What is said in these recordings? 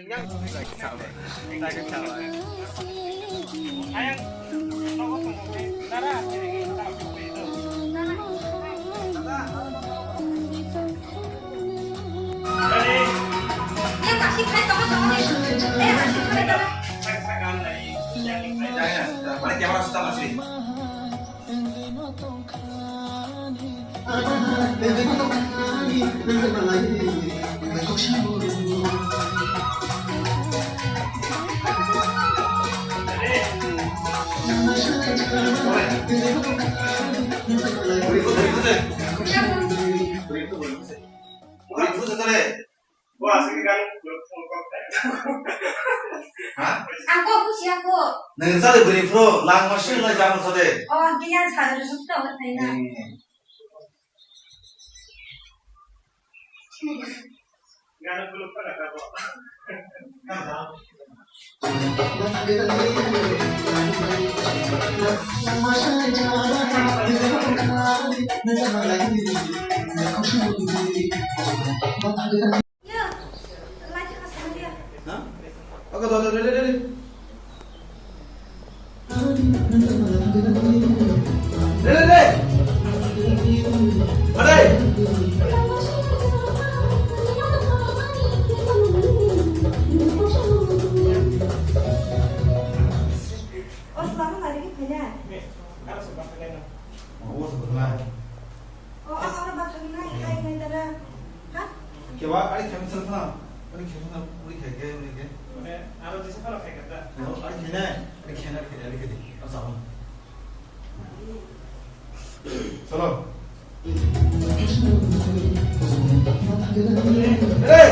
Yang lagi sabar. Lagi sabar. Ayang, mau ngomong Nara, ini tahu itu. Dari Em kasih kredit tolong nih. Kasih kredit. saya dari yang Jangan, mana kamera sudah masih. Berikut setelah. Wah, sekarang belum Hah? Aku siapa? Neng sale beri pro, lang mesin lah jangan sade. Oh, dia sekarang sudah betul. Nggak belum pernah tahu. Ya, lagi kasih dia. Hah? Aku tahu tahu deh. Deh. Ada. Oh, selama nggak ada gimana? Nih, harus sebabnya. Oh, sebenarnya. Oh, orang bakal naik kayak negara. Hah? Kewa, ada kami selfie. Ada kami udah kayak. Udah, harus di sekolah kayak kata. Ada kena, ada kena. Asal. Solo. Hey!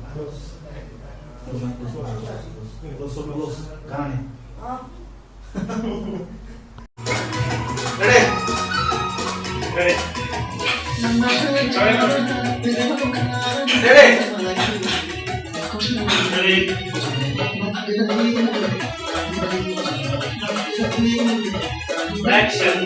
Terus. Kanan nih. Oh, Ready? Dari Ready? dari action.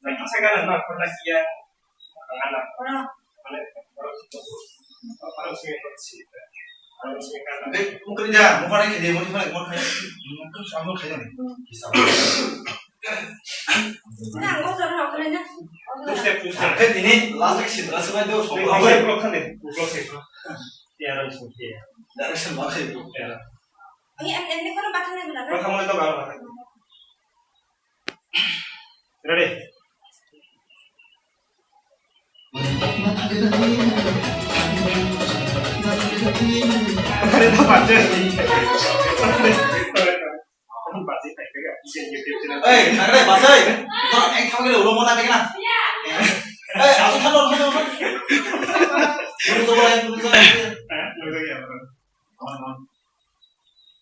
Nah, sekarang pernah siang anak orang. orang sini cerita. Orang sini kan. Mau kerja, mau pakai kerja, mau kayak, mungkin sama kayak nih. Bisa. Nah, nggak usah orang kalian. Terus Kan ini last action, last one itu Ini soal gue apa? blok kan ya? Blok itu. Ya harus ya. Direction apa itu? Ya. Ini kan bakal benar. Kalau kamu itu kalau apa? Ready? Ada tempat jadi. Tempat sih kayak bisa YouTube channel. Eh, nggak bahasa ya? Kok kamu kira udah mau naik na? Aku kan orang mana? Belum coba. Hah? Lu ya. Kawan.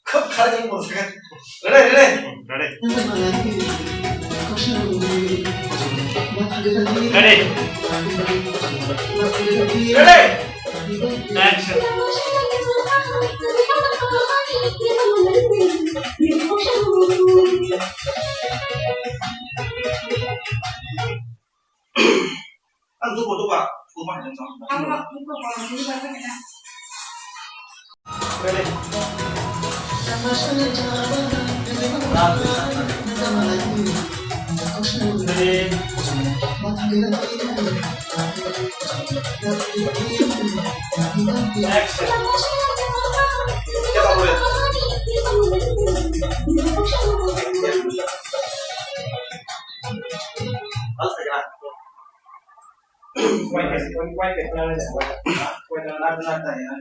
Kok kalian mau sekat? Ready? Ready? Ready? Ready? Action. Kan coba. Rumah yang sama. Kamu mau ikut orang ini bakal benar. Ready? Ready? Action. Siapa boleh? Harus segera. Quay cái nào này. Quay nó Benar ya.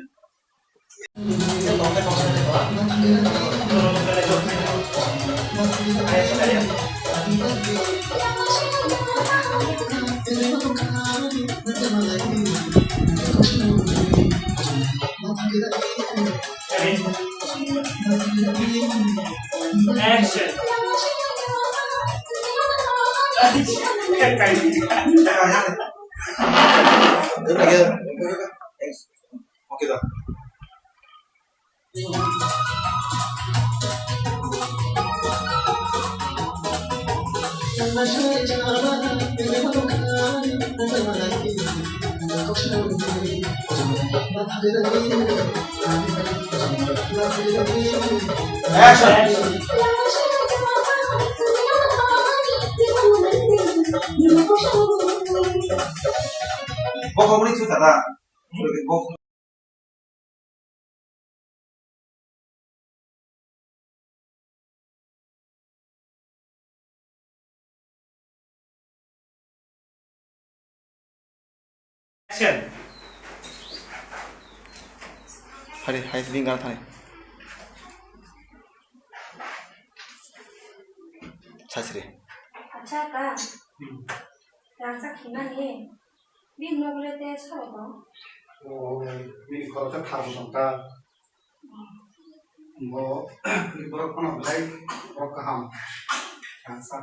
Ini tongkat Action. Kayak gitu. Oke dah. Action. Bố không có đi chú thật à? Bố Action. Hai tinggal thằng này. 사실이. 아차가 양사 기만이 민노블에 대해 서로 ini kalau saya tahu tentang mau berapa nilai berapa angsa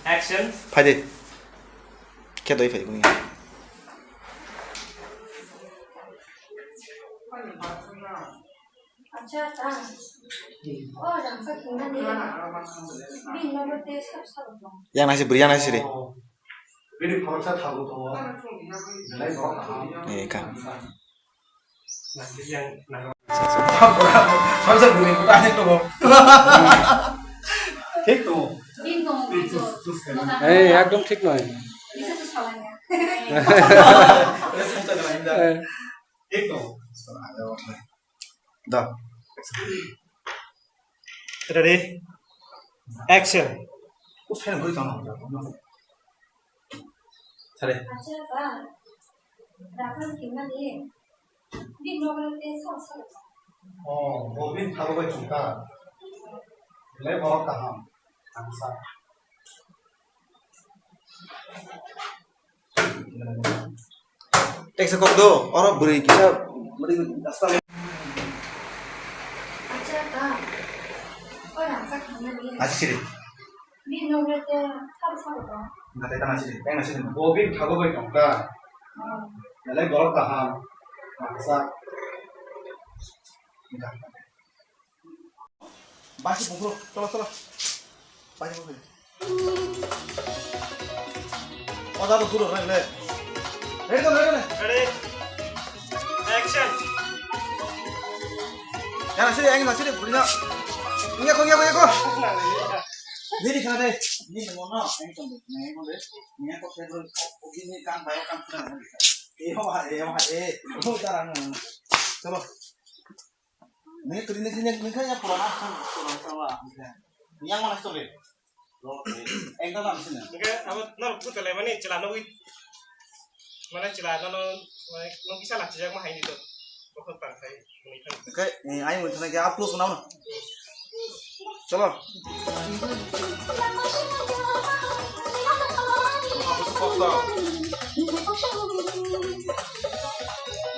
Action. 파이팅. 걔도 이 파이팅. 아차가 양사 기만이 민노블에 대해 서로 Yang nasi beri yang nasi deh. ini kalau saya tahu tuh nilai berapa Kan. Nanti yang Masa beri tanya tuh. itu 민노블도 এই একদম ঠিক নয় 미세스 사와냐 itu Dah. Ready? Action. Kok film beri sama? Sare. 아차가 양사 기만이 민노블에 대해 서로 mobil tahu gue juga nilai berapa angsa Tek sekop do, orang beri kita beri dasar. 아차가 양사 기만이 Nasi sih. 민노블에 대해 서로 Nggak ada nasi deh. Yang nasi deh. mobil tahu gue juga nilai berapa angsa Masih bungkul, tolong. Banyak bungkul. Oh, dah bungkul, ready. Ready? Action. Yang nasi deh, berinya. Ini aku. Ini kan deh. Ini mana? Ini kan deh. Ini aku sebelum ini kan bayo kan sudah. Oh, jarang. Coba. Ini klinik kan purana sama. Yang mana story? Engkau kan sini. Mungkin apa? Nah, aku terlebih mana celana wih. Mana celana no bisa lah jejak mah ini tuh. Bukan pakai ini. Oke, ayo mau tanya ke upload mana? Coba.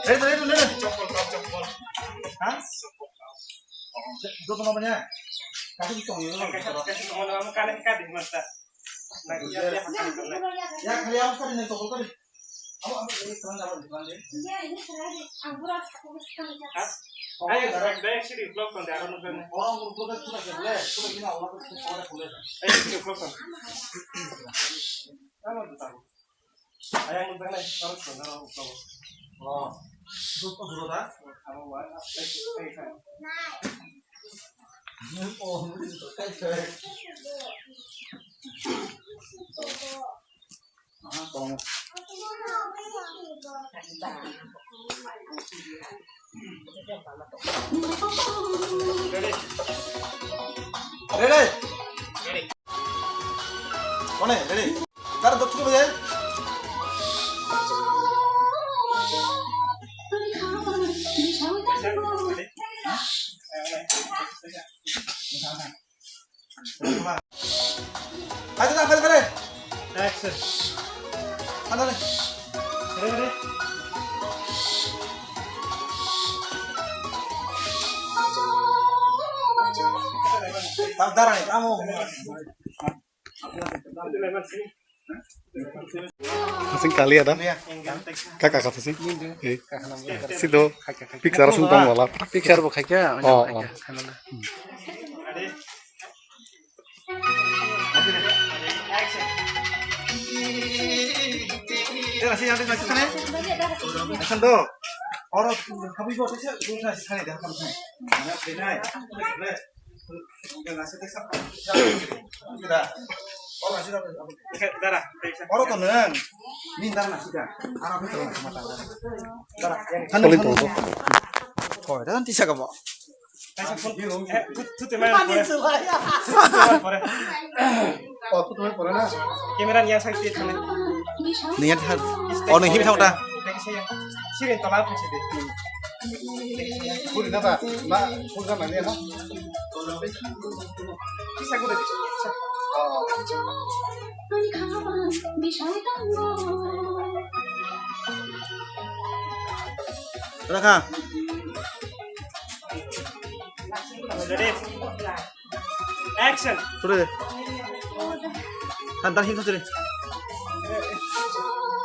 Ready. Cokol. Hah? Itu namanya. Kasih hitung ya. Kasih teman-teman kan di masa. Nah, dia pakai itu. Ya, kalian harus tadi nih toko tadi. Apa ini terang apa di belakang? Iya, ini saya angguran aku sekali. Ayo, direct sih di vlog kan ada nonton. Orang berbuka sudah boleh. Sudah gini orang berbuka boleh. Ayo di vlog kan. Kamu tahu. Ayo nonton nih, harus nonton vlog. Oh. Dulu dah. Kamu buat apa? Oh, tolong. Ready. Mana? Ready. Taruh dokter ke mana? Ayo, Action. Mana nih? Ready. Darah nih, kamu. Kasing kali ada. Kakak kata sih. Situ picture sumpang wala. Picture bo khaikya. Oh. masih yang masih sana. Action do. Orang kamu ibu apa sih? Ibu nasi sana dah kamu sana. Mana benai. Yang nasi teksa. Tidak. Orang nasi dah. Darah. Orang tu neng. Minta nasi dah. Arab itu nasi mata. Darah. Solid to. Oh, dah nanti siapa kamu? Tuh teman pore. Oh, tu tu pura na. Kamera yang sakit itu. Niat hal. Oh, nih hidup dah. Sirin tolak sih deh. Pura na ba? Ma, pura na ni na. Bisa gue deh. Oh. Rakah. Jadi, action. Sudah. Tantan hidup sudah.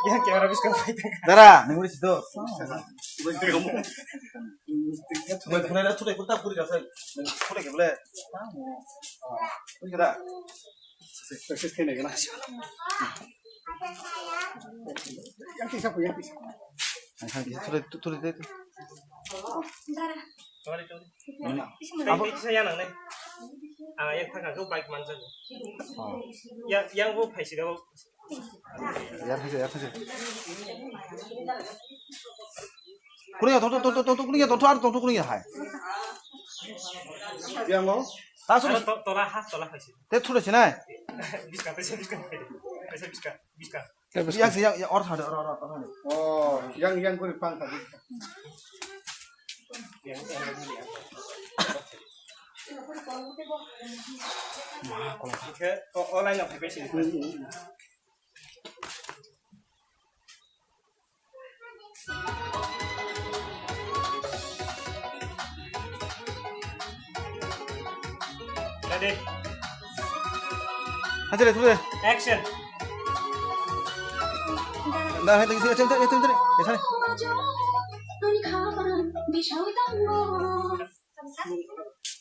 Ya kamera bisa fight. Darah, nunggu di situ. Pura dah sudah kita pura dah saya. Pura ke boleh. Pura kita. Sukses kene kana. Yang kisah punya kisah. Sudah itu. Sorry. Apa saya nang nih? Yang tengah tuh baik manjan. Yang gue pasti dah. Ya saja. Kuning tu kuning hai. Yang mau? Tak sudah. Tolak pasti. Teh sudah sini. Bisa. Yang orang ada orang. Oh, yang kurang tadi. Online nggak pakai sih. Ready? Nanti deh, sudah. Action. Dah, itu sana.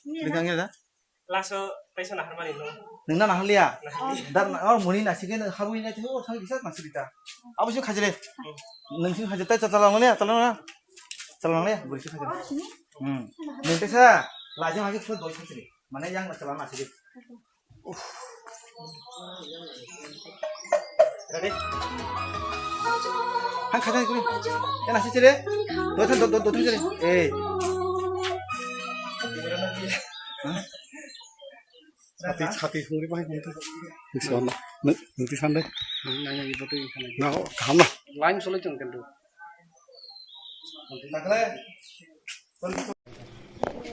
Dekangnya dah. Langsung pesan harmoni no. Nengna nah liya. Dan orang muni nasi kan halu ini tu orang bisa masih kita. Apa sih khajile? Nengsi khajile tak calon mana? Calon ya, boleh sih khajile. Nanti saya lajang lagi full doi khajile. Mana yang calon nasi? Ready? Han khajile kuni. Yang nasi cile? Doi cile. Hati sendiri pakai gitu. Misalnya, nanti sana. Nanya gitu tuh sana. Nah, kamu lain soalnya jangan kendo.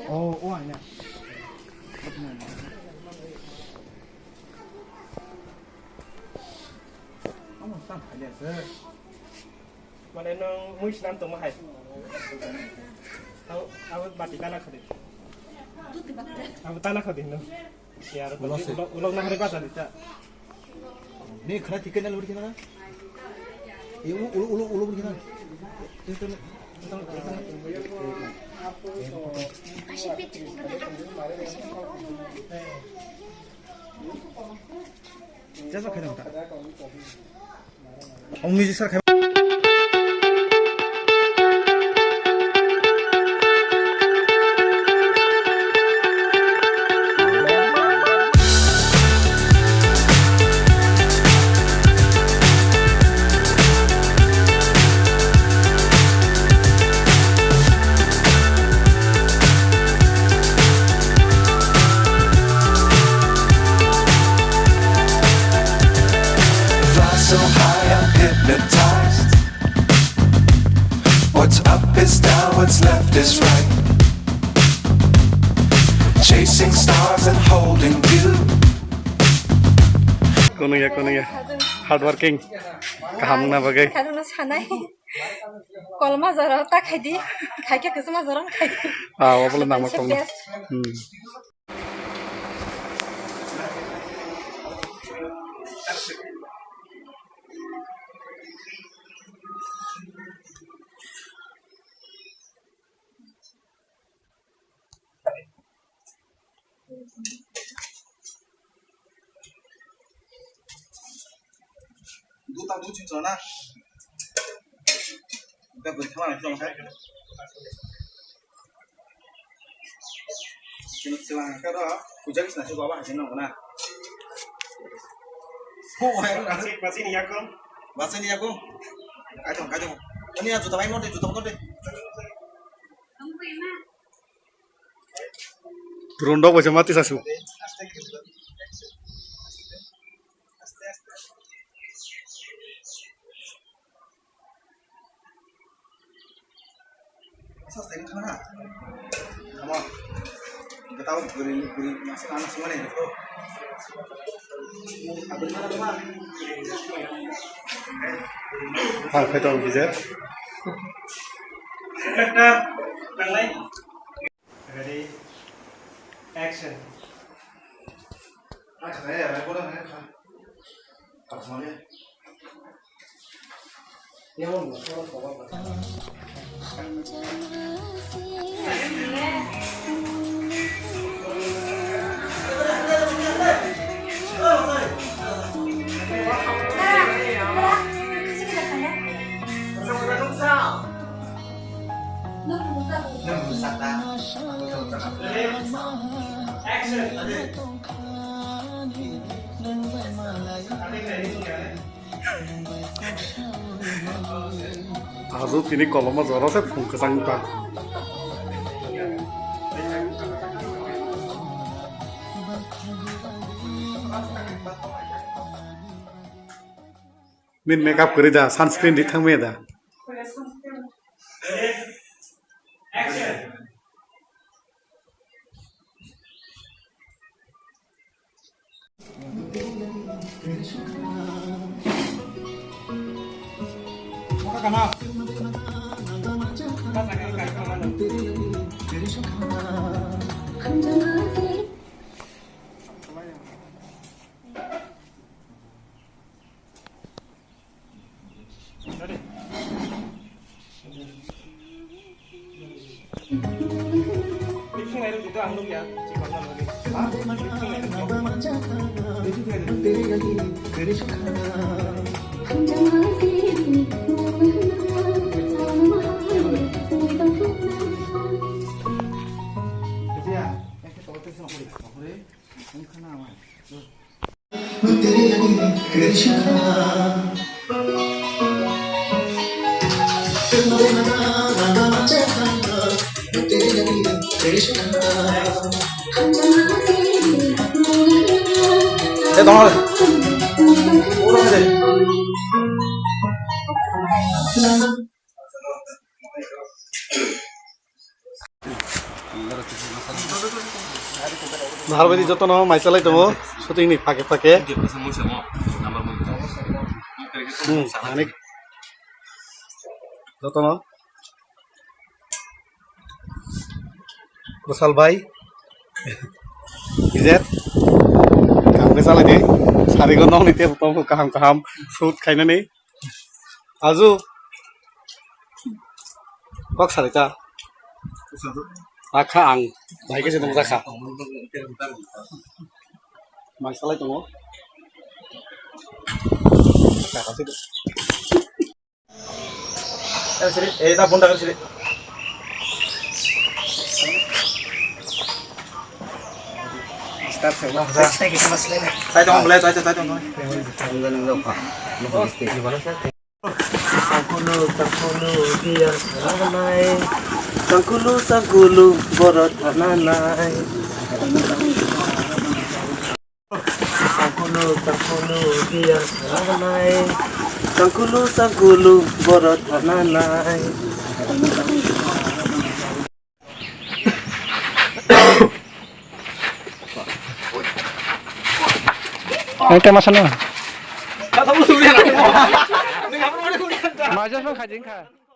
Oh, ini. Kamu tak ada sih. Mana nong muis nam tuh mahal. Aku batik tanah kau deh. Aku tanah kau deh no. Ya, ulang nak mereka tadi tak. Ni kena tiket yang lebih kena. Ulu begini. Jangan kena tak. Om music sar. So high I'm hypnotized. What's up is down, what's left is right. Chasing stars and holding you. Kono ya. Hard working. Kaham na bagai. Karena sana kalau mazar tak hadi, kaya kesama zaran kaya. Walaupun nama kamu. butuh cinta na. Kita berkawan sama saya. Silang kalau hujan nasi bawa hasil nong na. Oh, masih ni aku. bahasa ini aku. Kacung. Ini ya juta main mau deh, juta motor deh. Berondok macam mati sasu. Asal saya kemana? Kamu, kita tahu beri masih anak semua nih, bro. Abis mana teman? Ah, betul bisa. Kita yang lain. Ready. Action. Ah, saya ya, kurang ya. Apa semuanya? Ya, mau apa? Azu kini kalau mau jorok saya pun kesanggupan. Min makeup kiri dah, sunscreen di thang dah. Action. Mana? Pas lagi kaki mana? Meeting itu kita anggap ya, cikon lagi. Meeting Jadi ya, kita tahu itu sama boleh. Ini kena apa? Tolong. Urus deh. Mahal bedi joto no maisalai tomo, syuting ni pake. Anik. Joto no. Kusal bhai. Izet. Kamu kesalai deh. Sari gonong nih tiap tomo kaham shoot kaina nih. Azu. Kok sari ta? Raka ang, baik sih dong raka. Masalah itu mau. Kasih tuh. Sini, tak bunda sini. Start saya. Saya tolong boleh, saya tolong. Sangkulu borot hananai. Sangkulu biar hananai. Sangkulu borot hananai. Ini mas sana. Tahu sudah. Majas lo kajing kah?